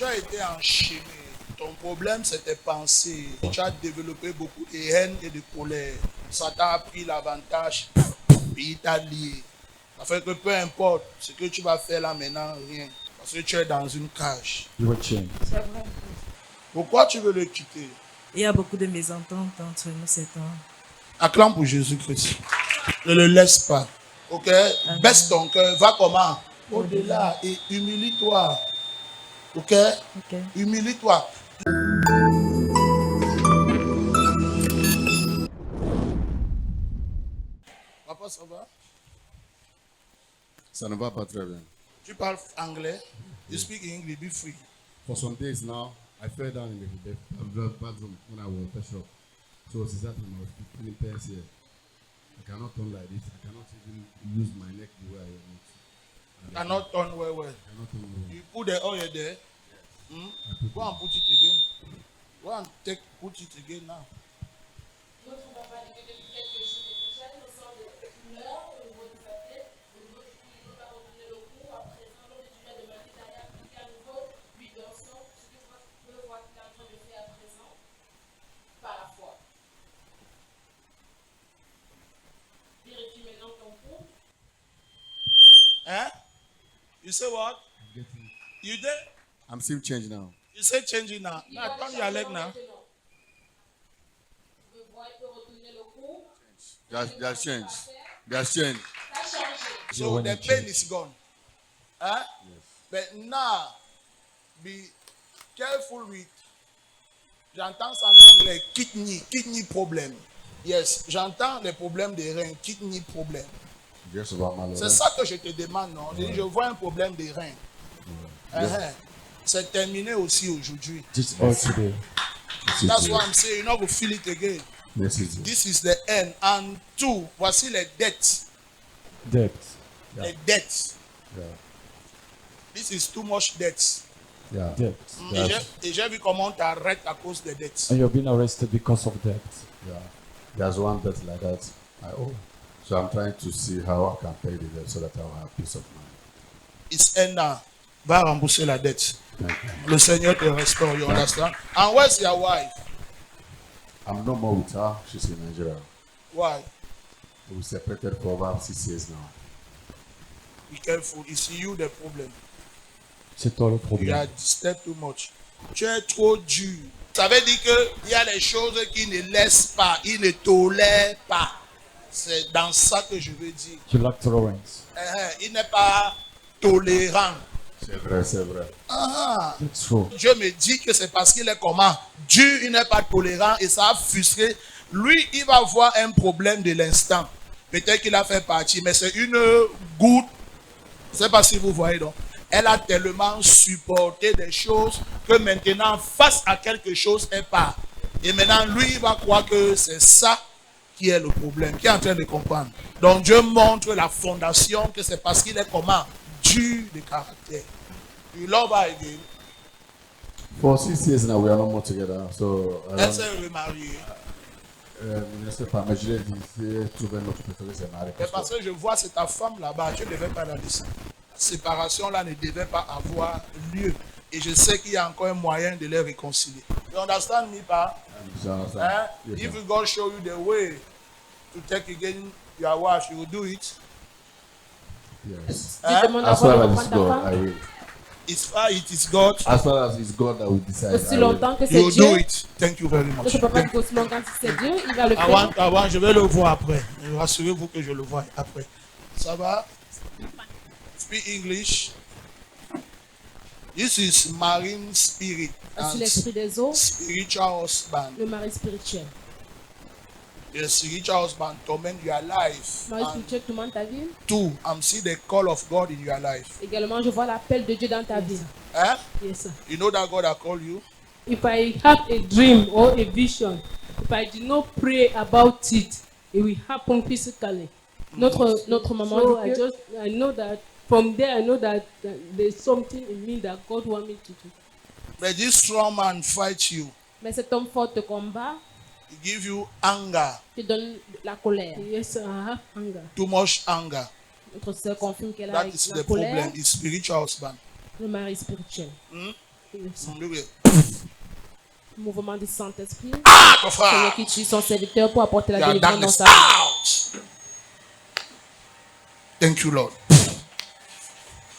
Tu as été en Chine. Ton problème, c'est tes pensées. Tu as développé beaucoup de haine et de colère. Satan a pris l'avantage et il t'a lié. Ça fait que peu importe ce que tu vas faire là maintenant, rien. Parce que tu es dans une cage. You were chained. C'est vrai. Pourquoi tu veux le quitter? Il y a beaucoup de mésententes entre nous, c'est un. Acclame pour Jésus-Christ. Ne le laisse pas. Ok? Baisse ton cœur. Va comment? Au-delà et humilie-toi. Ok? Ok. Humilie-toi. Papa, ça va? Ça ne va pas très bien. Tu parles anglais? You speak English, be free. For some days now, I fell down in the bathroom when I was fresh up. So since that time, I was feeling pains here. I cannot turn like this. I cannot even use my neck the way I want. Cannot turn well. I cannot turn well. You put the oil there. Go and put it again. Go and put it again now. Notre papa dit que depuis quelques jours, depuis chaque ressort de douleur au niveau de sa tête, au niveau du cou, il ne peut pas retenir le coup. À présent, lors du tunnel de Marie d'aller appliquer à nouveau l'huile d'encens, ce que vous pouvez voir qu'il est en train de faire à présent, par la foi. Vérifie maintenant ton pouls. Eh? You say what? I'm getting. You there? I'm still changed now. You say change it now. Il Now va turn le your leg changer now. maintenant. Vous pouvez voir, il peut retourner le coup. There's change. There's change. Ça a changé. So when the it pain change. is gone. Huh? But now, be careful with, j'entends ça en anglais, kidney problem. Yes, j'entends les problèmes des reins, kidney problem. Just about my C'est ça que je te demande, non? Je vois un problème des reins. C'est terminé aussi aujourd'hui. This all today. That's why I'm saying you're not going to feel it again. Yes, it is. This is the end. And two, voici les dettes. Debt. Yeah. Les dettes. Yeah. This is too much debts. Yeah. Debt. Et j'ai vu comment on t'arrête à cause des dettes. And you're being arrested because of debt. Yeah. There's one debt like that I owe. So I'm trying to see how I can pay the debt so that I will have peace of mind. It's end now. Va rembourser la dette. Thank you. Le Seigneur te restaure, you understand? And where's your wife? I'm no more with her. She's in Nigeria. Why? We separated for about 6 years now. Be careful. It's you the problem. C'est toi le You problème. are disturbed too much. Tu es trop dur. Ça veut dire qu'il y a des choses qui ne laissent pas, ils ne tolèrent pas. C'est dans ça que je veux dire. You lack tolerance. Il n'est pas tolérant. C'est vrai, c'est vrai. It's true. Dieu me dit que c'est parce qu'il est comment? Dieu, il n'est pas tolérant et ça a frustré. Lui, il va voir un problème de l'instant. Peut-être qu'il a fait partie, mais c'est une goutte. Je ne sais pas si vous voyez donc. Elle a tellement supporté des choses que maintenant, face à quelque chose, elle part. Et maintenant, lui, il va croire que c'est ça qui est le problème, qui est en train de comprendre. Donc, Dieu montre la fondation que c'est parce qu'il est comment? Dur de caractère. You love her again. For 6 years now, we are no more together. So, I Elle don't, s'est remariée. je ne sais pas, mais je l'ai dit, trouver notre préféré, c'est marié. Mais parce que je vois, c'est ta femme là-bas, tu ne devais pas la laisser. La séparation là ne devait pas avoir lieu. Et je sais qu'il y a encore un moyen de les réconcilier. You understand me, pa? You understand? Eh? Yes, If sir. God show you the way to take again your wife, you will do it. Yes. Tu demandes à As far voir de as it's reprendre ta God, I femme. will. It's far, it is God. As far as it's God that will decide, Aussi I will. longtemps que You c'est will Dieu. do it. Thank you very much. Notre papa dit qu'aussi longtemps que c'est Dieu, il va le faire. Avant, je vais le voir après. Rassurez-vous que je le vois après. Ça va? Speak English. This is marine spirit Ainsi and l'esprit des eaux, spiritual husband. le mari spirituel. The spiritual husband torment your life. Mari And spirituel tourmente ta vie. two, I'm seeing the call of God in your life. Également, je vois l'appel de Dieu dans ta vie. Eh? Yes, sir. You know that God has called you? If I have a dream or a vision, if I do not pray about it, it will happen physically. Notre maman So dit que I know that from there I know that there's something in me that God wants me to do. But this strong man fights you. mais cet homme fort te combat, He gives you anger, te donne la colère. Yes, I have hunger. too much anger. Notre sœur confirme qu'elle a That is la the colère, problem. It's spiritual husband. le mari spirituel. Mouvement du Saint-Esprit. Ah, ton frère. Seigneur qui tue son serviteur pour apporter la You are délivrance dans darkness. sa vie. Out. Thank you, Lord.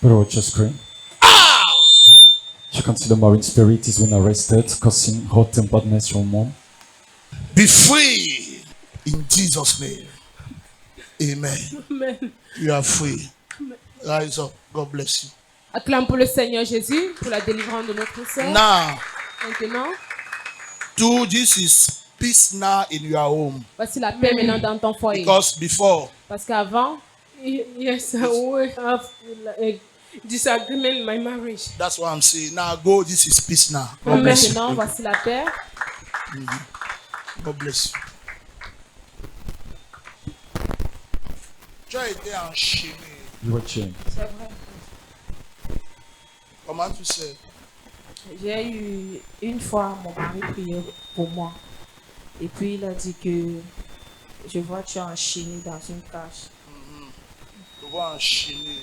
Brother, watch your screen. You can see the marine spirit is been arrested, causing hot and badness your mom. Be free in Jesus' name. Amen. Amen. You are free. Rise up. God bless you. Acclame pour le Seigneur Jésus, pour la délivrance de notre sœur. Now, Maintenant, this is peace now in your home. voici la paix maintenant dans ton foyer. Because before, Parce qu'avant, Yes, I will have a disagreement in my marriage. that's what I'm saying. Now go, this is peace now. God Amen. bless maintenant, you. voici la paix. God bless you. Tu as été enchaîné. You were chained. C'est vrai. Comment tu sais? J'ai eu une fois mon mari prier pour moi. Et puis il a dit que je vois que tu es enchaîné dans une cage. Tu vas enchaîner.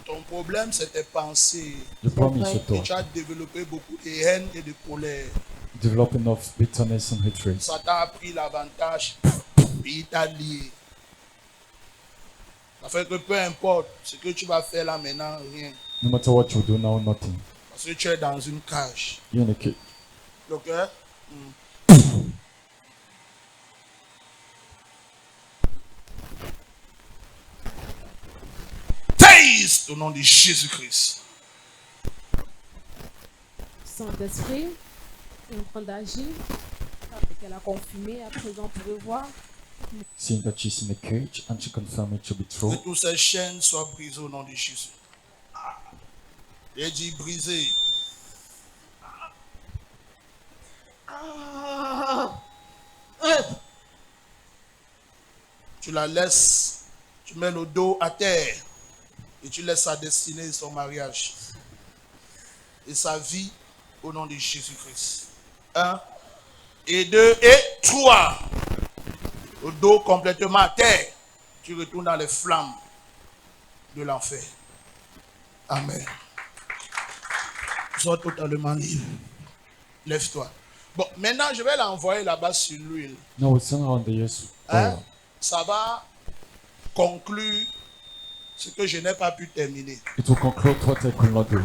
Ton problème, c'est tes pensées. The problem is vrai. your Et thought. tu as développé beaucoup de haine et de colère. Developing of bitterness and hatred. Satan a pris l'avantage et il t'a lié. Ça fait que peu importe ce que tu vas faire là maintenant, rien. No matter what you do now, nothing. Parce que tu es dans une cage. You're in a cage. Ok? Taise au nom de Jésus-Christ. Saint-Esprit, est en train d'agir. Elle a confirmé, à présent, vous pouvez voir. Seeing that she's in a cage and she confirmed it to be Que true. toutes ces chaînes soient brisées au nom de Jésus. J'ai dit brisées. Tu la laisses, tu mets le dos à terre et tu laisses sa destinée et son mariage et sa vie au nom de Jésus-Christ. 1 et 2 et 3. Le dos complètement à terre. Tu retournes dans les flammes de l'enfer. Amen. Sois totalement libre. Lève-toi. Bon, maintenant, je vais l'envoyer là-bas sur l'huile. Now we send around the yes Hein? oil. Ça va conclure ce que je n'ai pas pu terminer. It will conclude what I could not do.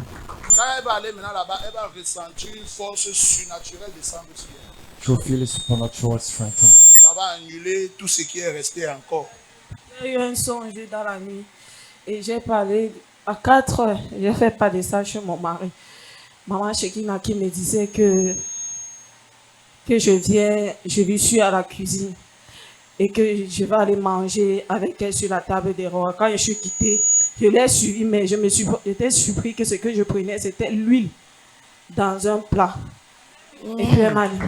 Quand elle va aller maintenant là-bas, elle va ressentir une force surnaturelle descendre sur elle. She will feel a supernatural strength. Ça va annuler tout ce qui est resté encore. J'ai eu un songe dans la nuit et j'ai parlé à 4 heures. J'ai fait pas de ça chez mon mari. Maman Shekina qui me disait que je lui suis à la cuisine et que je vais aller manger avec elle sur la table des rois. Quand je suis quittée, je l'ai suivi, mais j'étais surpris que ce que je prenais, c'était l'huile dans un plat. Et puis elle m'a dit,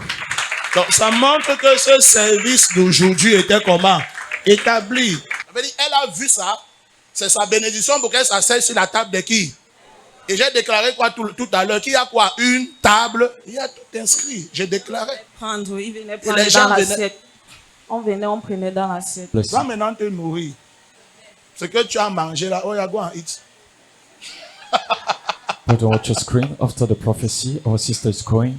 Donc, ça montre que ce service d'aujourd'hui était comment? Établi. Ça veut dire, elle a vu ça. C'est sa bénédiction pour qu'elle s'asseye sur la table de qui? Et j'ai déclaré quoi tout à l'heure? Qu'il y a quoi? Une table. Il y a tout inscrit. J'ai déclaré. prendre, il venait les prendre gens dans venaient- l'assiette. On prenait dans l'assiette. Bless Tu vas you. maintenant te nourrir. Ce que tu as mangé là, oh, go and eat. Brother, watch your screen. After the prophecy, our sister is going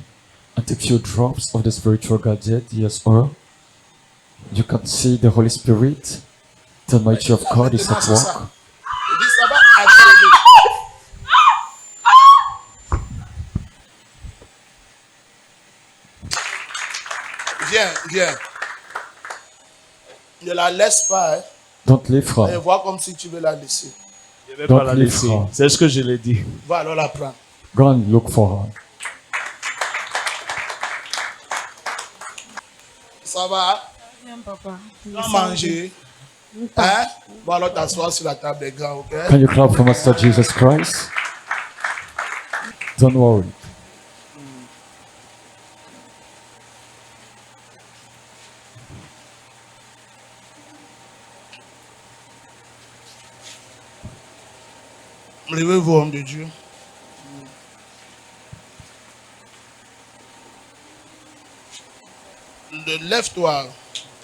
and take few drops of the spiritual gadget, yes oil. You can see the Holy Spirit. The mighty of God is Maintenant, at c'est ça. work. Il dit, ça va achever. Viens. Ne la laisse pas. Hein. Don't leave Et her. vois comme si tu veux la laisser. Je ne vais Donc, pas la les laisser. frères. C'est ce que je l'ai dit. Va alors la prendre. Go and look for her. Ça va? Viens, papa. Tu vas manger. Hein? Va alors t'asseoir sur la table des grands, ok? Can you clap for Master Jesus Christ? Don't worry. Levez-vous, homme de Dieu. Lève-toi.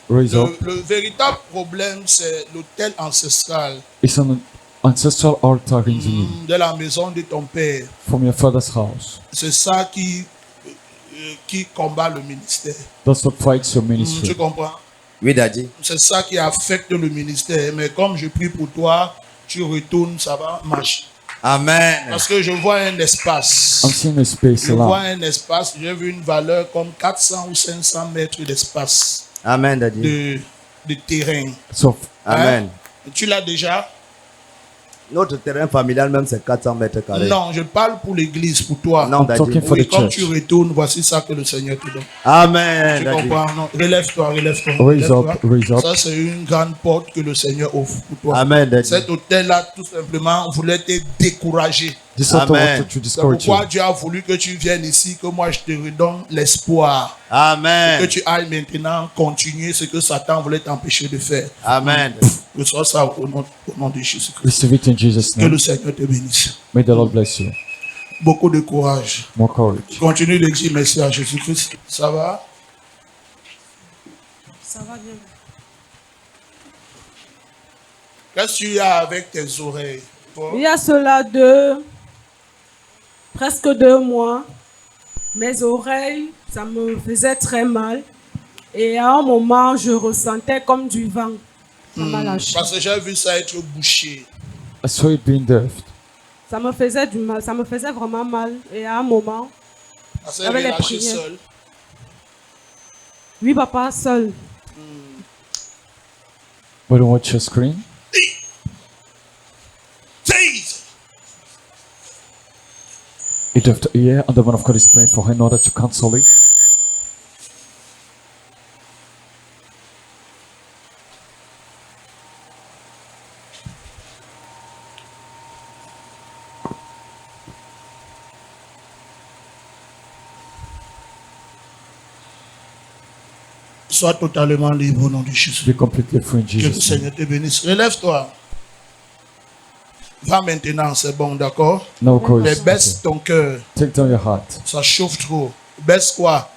Raise up. Le véritable problème, c'est l'autel ancestral. It's an ancestral altar in the knee de la maison de ton père. from your father's house. C'est ça qui combat le ministère. That's what fights your Tu ministry. comprends? Oui, Daddy. C'est ça qui affecte le ministère. Mais comme je prie pour toi, tu retournes, ça va marcher. Amen. Parce que je vois un espace. I'm seeing a space Je vois around. un espace, j'ai vu une valeur comme 400 ou 500 mètres d'espace Amen, Daddy. de terrain. So Amen. Hein? Tu l'as déjà? Notre terrain familial, même, c'est 400 mètres carrés. Non, je parle pour l'église, pour toi. Non, I'm Daddy. talking for Oui, the quand church. tu retournes, voici ça que le Seigneur te donne. Amen, Tu Daddy. comprends? Non, relève-toi, relève-toi. Raise relève-toi. up, raise up. Ça, c'est une grande porte que le Seigneur offre pour toi. Amen, Daddy. Cet hôtel-là, tout simplement, voulait te décourager. This altar Amen. wanted to C'est discourage pourquoi you. Dieu a voulu que tu viennes ici, que moi je te redonne l'espoir. Que Amen. tu ailles maintenant continuer ce que Satan voulait t'empêcher de faire. Amen. Que ce soit ça au nom de Jésus-Christ. Receive it in Jesus' Que le name. Seigneur te bénisse. May the Lord bless you. Beaucoup de courage. More courage. Continue de dire merci à Jésus-Christ. Ça va? Ça va bien. Qu'est-ce que tu as avec tes oreilles? Toi? Il y a cela presque 2 mois, mes oreilles, ça me faisait très mal. Et à un moment, je ressentais comme du vent. Ça m'a lâché. Parce que j'ai vu ça être bouché. I saw it being deft. Ça me faisait du mal, ça me faisait vraiment mal. Et à un moment, Parce que Avec les relâché prières. seul. oui, papa, seul. But don't watch your screen. Jesus! It have to ear, and the man of God is praying for her in order to cancel it. Sois totalement libre au nom de Jésus. Be completely free in Que le Jesus' name. Seigneur te bénisse. Relève-toi. Va maintenant, c'est bon, d'accord? No Mais courage. baisse ton cœur. Take down your heart. Ça chauffe trop. Baisse quoi?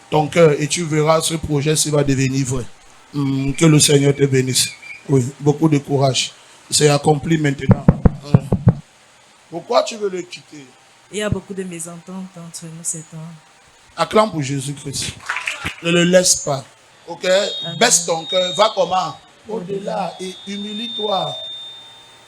Ton cœur et tu verras ce projet, ça va devenir vrai. Que le Seigneur te bénisse. Oui, beaucoup de courage. C'est accompli maintenant. Pourquoi tu veux le quitter? Il y a beaucoup de mésententes entre nous ces temps. Acclame pour Jésus-Christ. Ne le laisse pas. Ok? Baisse ton cœur. Va comment? Au-delà et humilie-toi.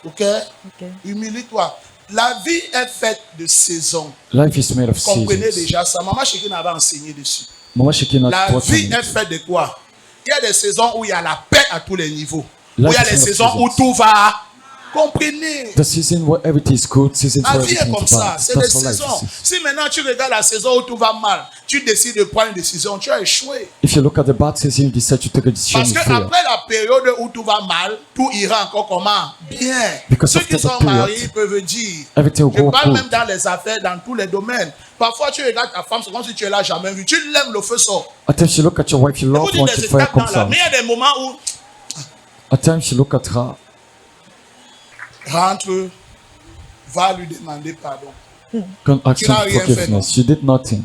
Ok? Ok. Humilie-toi. La vie est faite de saisons. Life is made of Comprenez seasons. déjà ça. Maman Chekine avait enseigné dessus. Mama Shekinah La taught vie me. est faite de quoi? Il y a des saisons où il y a la paix à tous les niveaux. Où Life il y a is des full of saisons où seasons. tout va. Comprenez. The season where everything is good, season La where vie est everything comme is ça. bad. C'est des That's what life saisons. is. Si maintenant tu regardes la saison où tout va mal, tu décides de prendre une décision, tu as échoué. If you look at the bad season, you decide to take a decision, Parce you que fail. après la période où tout va mal, tout ira encore comment? Bien. Because Ceux after qui the sont period, mariés peuvent dire. Everything will Je go parle good. même dans les affaires, dans tous les domaines. Parfois, tu regardes ta femme, c'est comme si tu ne l'as jamais vue. Tu l'aimes, le feu sort. At times you look at your wife, you Vous love dites when des the fire étapes dans comes la. out. Mais il y a des moments où At times you look at her, rentre, va lui demander pardon. can ask Tu him n'as rien fait, forgiveness. You did nothing.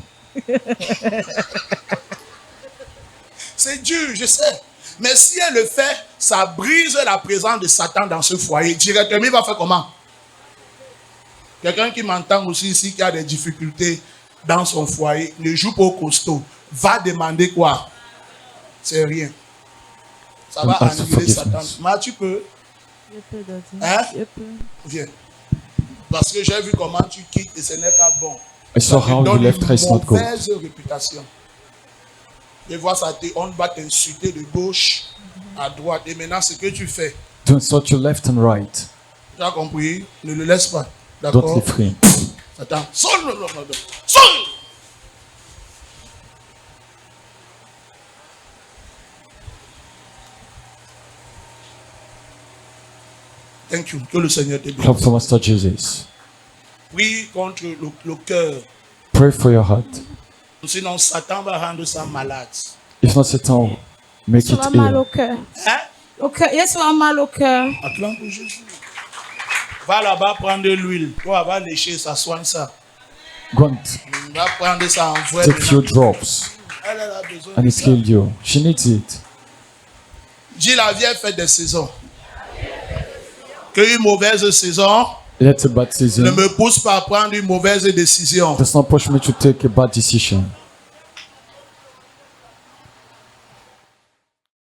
C'est dur, je sais. Mais si elle le fait, ça brise la présence de Satan dans ce foyer. Directement, il va faire comment? Quelqu'un qui m'entend aussi ici, qui a des difficultés dans son foyer, ne joue pas au costaud. Va demander quoi? C'est rien. Ça va Ask for annuler Satan. forgiveness. Mais tu peux, Je peux, Daddy. hein? Je peux. Viens. Parce que j'ai vu comment tu quittes et ce n'est pas bon. I saw Ça te how you donne left her, it's not une good. mauvaise réputation. Je vois ça, on va t'insulter de gauche à droite. Et maintenant, ce que tu fais, Don't insult your left and right. tu as compris? Ne le laisse pas. Don't D'accord? leave him. Attends. Sonne. Sonne. Thank you. Que le Seigneur te Clap bénisse. for Master Jesus. Prie contre le cœur. Pray for your heart. Sinon, Satan va rendre ça malade. If not, Satan will make Ça it va mal au ill. cœur. Hein? Au cœur. Il y a ça va mal au cœur. Acclame pour Jésus. Va là-bas prendre de l'huile. Toi, va lécher, ça soigne ça. Go and Va prendre ça en vrai. take few drops Elle a besoin and de it ça. healed you. She needs it. Dis la vie est faite des saisons. Qu'une mauvaise saison Let a bad ne season me pousse pas à prendre une mauvaise décision. does not push me to take a bad decision.